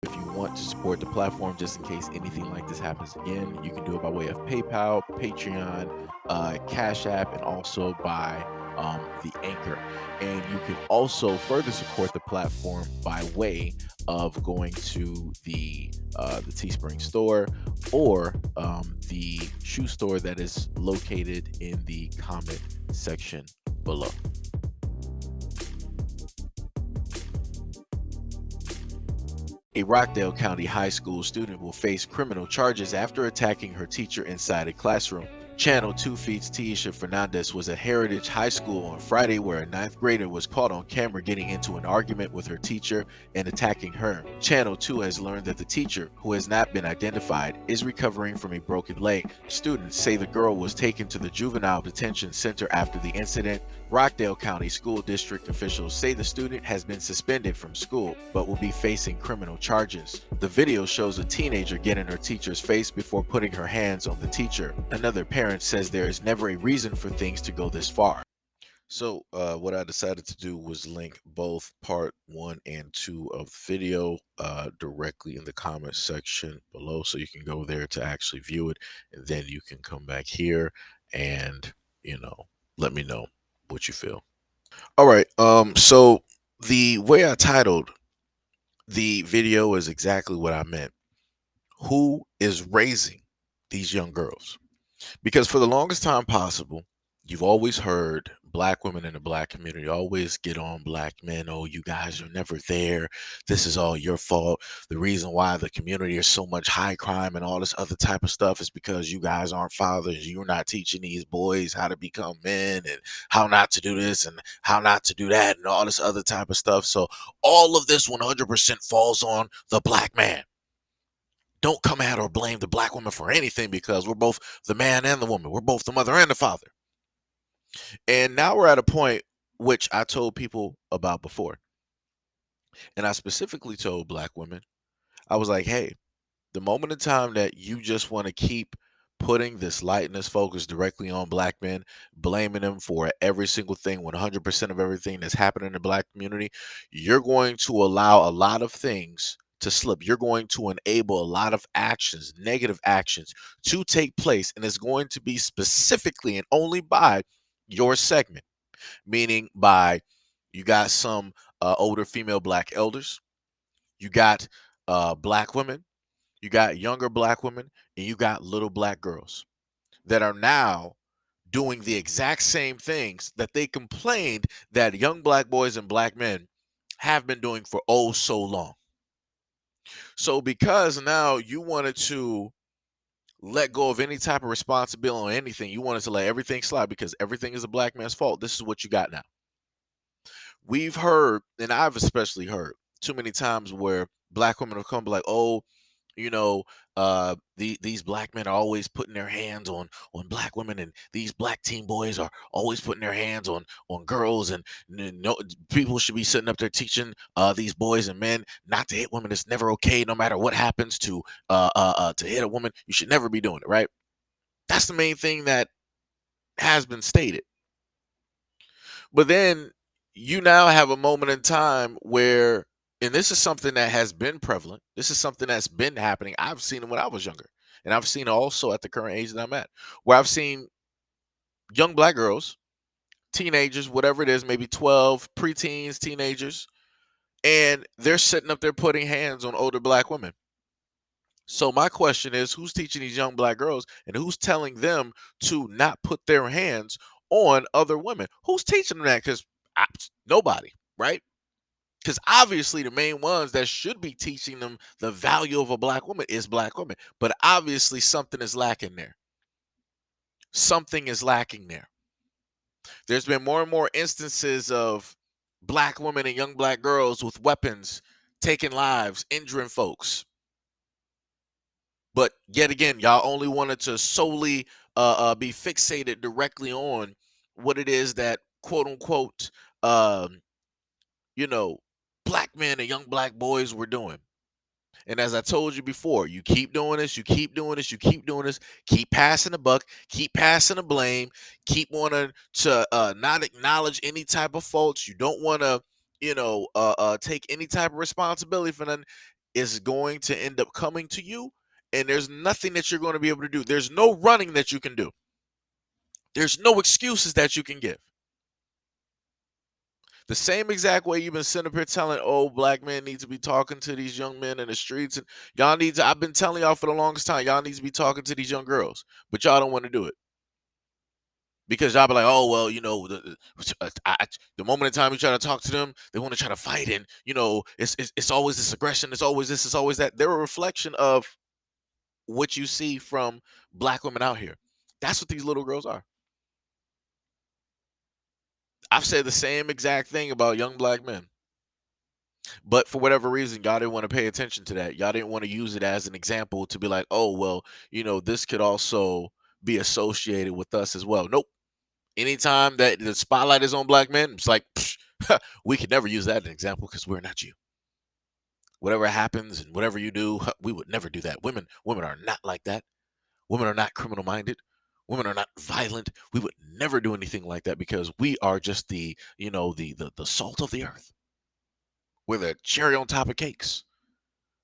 If you want to support the platform just in case anything like this happens again, you can do it by way of PayPal, Patreon, Cash App, and also by the Anchor. And you can also further support the platform by way of going to the Teespring store or the shoe store that is located in the comment section below. A Rockdale County High School student will face criminal charges after attacking her teacher inside a classroom. Channel 2 feeds Tiesha Fernandez was at Heritage High School on Friday where a ninth grader was caught on camera getting into an argument with her teacher and attacking her. Channel 2 has learned that the teacher, who has not been identified, is recovering from a broken leg. Students say the girl was taken to the juvenile detention center after the incident. Rockdale County School District officials say the student has been suspended from school but will be facing criminal charges. The video shows a teenager get in her teacher's face before putting her hands on the teacher. Another parent says there is never a reason for things to go this far. So what I decided to do was link both part 1 and 2 of the video directly in the comment section below, so you can go there to actually view it, and then you can come back here and let me know what you feel. All right. So the way I titled the video is exactly what I meant. Who is raising these young girls? Because for the longest time possible, you've always heard black women in the black community always get on black men. Oh, you guys are never there. This is all your fault. The reason why the community is so much high crime and all this other type of stuff is because you guys aren't fathers. You're not teaching these boys how to become men and how not to do this and how not to do that and all this other type of stuff. So all of this 100% falls on the black man. Don't come at or blame the black woman for anything because we're both the man and the woman. We're both the mother and the father. And now we're at a point which I told people about before. And I specifically told black women, I was like, hey, the moment in time that you just want to keep putting this light and this focus directly on black men, blaming them for every single thing, 100% of everything that's happening in the black community, you're going to allow a lot of things to slip. You're going to enable a lot of actions, negative actions to take place. And it's going to be specifically and only by your segment, meaning by you got some older female black elders, you got black women, you got younger black women, and you got little black girls that are now doing the exact same things that they complained that young black boys and black men have been doing for oh so long. So because now you wanted to let go of any type of responsibility on anything, you wanted to let everything slide because everything is a black man's fault. This is what you got now. We've heard, and I've especially heard too many times where black women have come like, oh, you know, these black men are always putting their hands on black women, and these black teen boys are always putting their hands on girls, and no people should be sitting up there teaching these boys and men not to hit women. It's never okay, no matter what happens to hit a woman. You should never be doing it, right? That's the main thing that has been stated. But then you now have a moment in time where, and this is something that has been prevalent. This is something that's been happening. I've seen it when I was younger, and I've seen it also at the current age that I'm at, where I've seen young black girls, teenagers, whatever it is, maybe 12, preteens, teenagers, and they're sitting up there putting hands on older black women. So my question is, who's teaching these young black girls and who's telling them to not put their hands on other women? Who's teaching them that? Because nobody, right? Because obviously the main ones that should be teaching them the value of a black woman is black women. But obviously something is lacking there. Something is lacking there. There's been more and more instances of black women and young black girls with weapons taking lives, injuring folks. But yet again, y'all only wanted to solely be fixated directly on what it is that quote unquote, um, you know, black men and young black boys were doing. And as I told you before, you keep doing this, you keep doing this, you keep doing this, keep passing the buck, keep passing the blame, keep wanting to not acknowledge any type of faults. You don't want to, take any type of responsibility for nothing. is going to end up coming to you, and there's nothing that you're going to be able to do. There's no running that you can do. There's no excuses that you can give. The same exact way you've been sitting up here telling, oh, black men need to be talking to these young men in the streets. And y'all need to, I've been telling y'all for the longest time, y'all need to be talking to these young girls. But y'all don't want to do it. Because y'all be like, oh, well, the moment in time you try to talk to them, they want to try to fight. And, it's always this aggression. It's always this. It's always that. They're a reflection of what you see from black women out here. That's what these little girls are. I've said the same exact thing about young black men. But for whatever reason, y'all didn't want to pay attention to that. Y'all didn't want to use it as an example to be like, oh, well, this could also be associated with us as well. Nope. Anytime that the spotlight is on black men, it's like, we could never use that as an example because we're not you. Whatever happens and whatever you do, we would never do that. Women are not like that. Women are not criminal minded. Women are not violent. We would never do anything like that because we are just the salt of the earth. We're the cherry on top of cakes.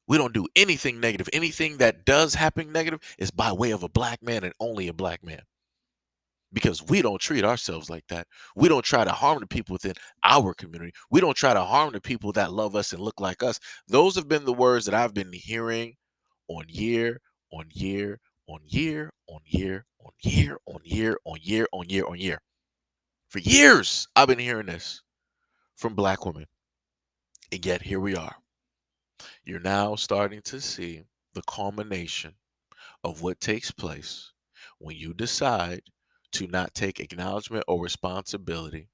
We don't do anything negative. Anything that does happen negative is by way of a black man and only a black man. Because we don't treat ourselves like that. We don't try to harm the people within our community. We don't try to harm the people that love us and look like us. Those have been the words that I've been hearing on year on year on year on year on year on year on year on year on year. For years, I've been hearing this from black women. And yet here we are. You're now starting to see the culmination of what takes place when you decide to not take acknowledgement or responsibility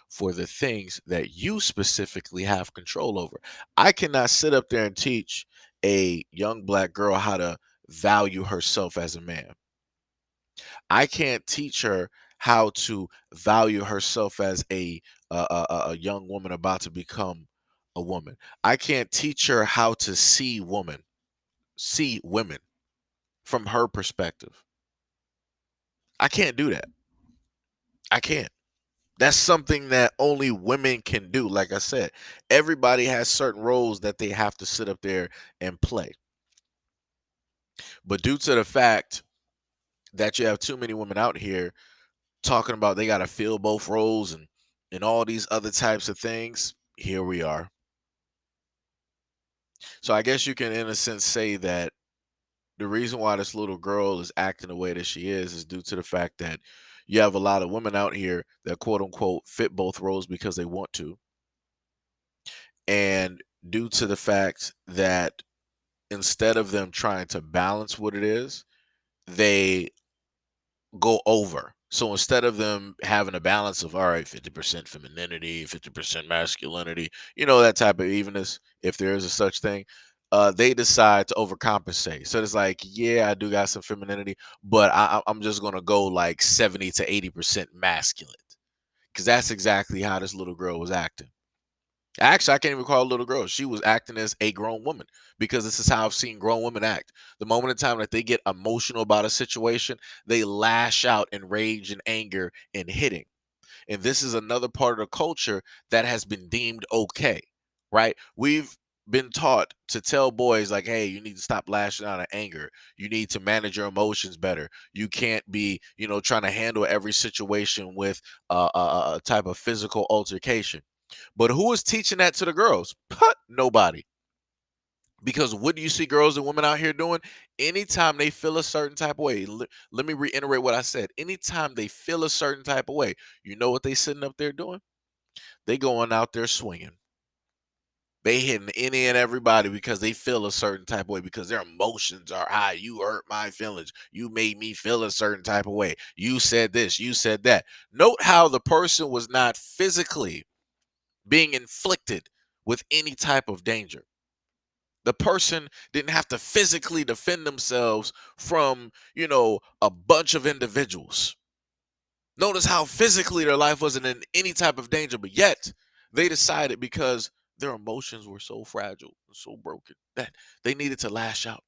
for the things that you specifically have control over. I cannot sit up there and teach a young black girl how to value herself as a man. I can't teach her how to value herself as a young woman about to become a woman. I can't teach her how to see women from her perspective. I can't do that. I can't. That's something that only women can do. Like I said, everybody has certain roles that they have to sit up there and play. But due to the fact that you have too many women out here talking about they got to fill both roles and all these other types of things, here we are. So I guess you can, in a sense, say that the reason why this little girl is acting the way that she is due to the fact that you have a lot of women out here that quote unquote fit both roles because they want to. And due to the fact that instead of them trying to balance what it is, they go over. So instead of them having a balance of, all right, 50% femininity, 50% masculinity, that type of evenness, if there is a such thing, they decide to overcompensate. So it's like, yeah, I do got some femininity, but I'm just going to go like 70 to 80% masculine. Because that's exactly how this little girl was acting. Actually, I can't even call her a little girl. She was acting as a grown woman because this is how I've seen grown women act. The moment in time that they get emotional about a situation, they lash out in rage and anger and hitting. And this is another part of the culture that has been deemed okay, right? We've been taught to tell boys like, hey, you need to stop lashing out in anger. You need to manage your emotions better. You can't be, trying to handle every situation with a type of physical altercation. But who is teaching that to the girls? Nobody. Because what do you see girls and women out here doing? Anytime they feel a certain type of way, let me reiterate what I said. Anytime they feel a certain type of way, you know what they sitting up there doing? They going out there swinging. They hitting any and everybody because they feel a certain type of way because their emotions are high. You hurt my feelings. You made me feel a certain type of way. You said this, you said that. Note how the person was not physically being inflicted with any type of danger. The person didn't have to physically defend themselves from, a bunch of individuals. Notice how physically their life wasn't in any type of danger, but yet they decided because their emotions were so fragile, so broken that they needed to lash out.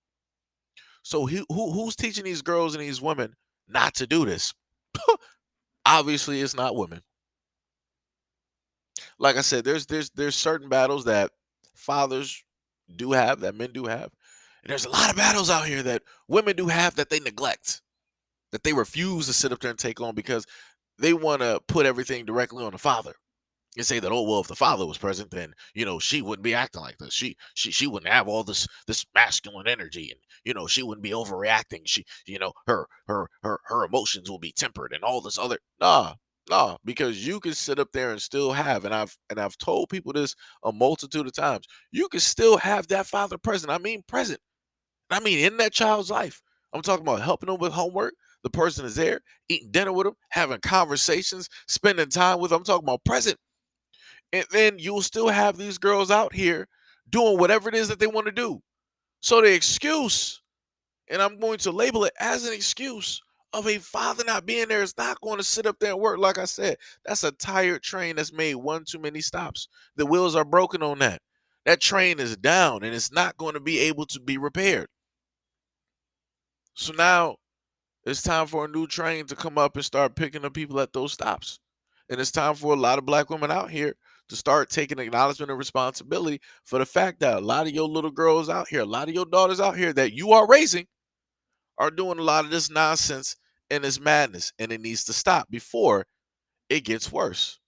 So who's teaching these girls and these women not to do this? Obviously, it's not women. Like I said, there's certain battles that fathers do have, that men do have. And there's a lot of battles out here that women do have that they neglect, that they refuse to sit up there and take on because they want to put everything directly on the father and say that, oh well, if the father was present, then she wouldn't be acting like this. She wouldn't have all this masculine energy, and she wouldn't be overreacting. She her emotions will be tempered and all this other. Nah, because you can sit up there and still have, and I've told people this a multitude of times. You can still have that father present. I mean present. I mean in that child's life. I'm talking about helping them with homework. The person is there, eating dinner with them, having conversations, spending time with them. I'm talking about present. And then you'll still have these girls out here doing whatever it is that they want to do. So the excuse, and I'm going to label it as an excuse of a father not being there, is not going to sit up there and work. Like I said, that's a tired train that's made one too many stops. The wheels are broken on that. That train is down and it's not going to be able to be repaired. So now it's time for a new train to come up and start picking up people at those stops. And it's time for a lot of black women out here to start taking acknowledgement and responsibility for the fact that a lot of your little girls out here, a lot of your daughters out here that you are raising are doing a lot of this nonsense and this madness. And it needs to stop before it gets worse.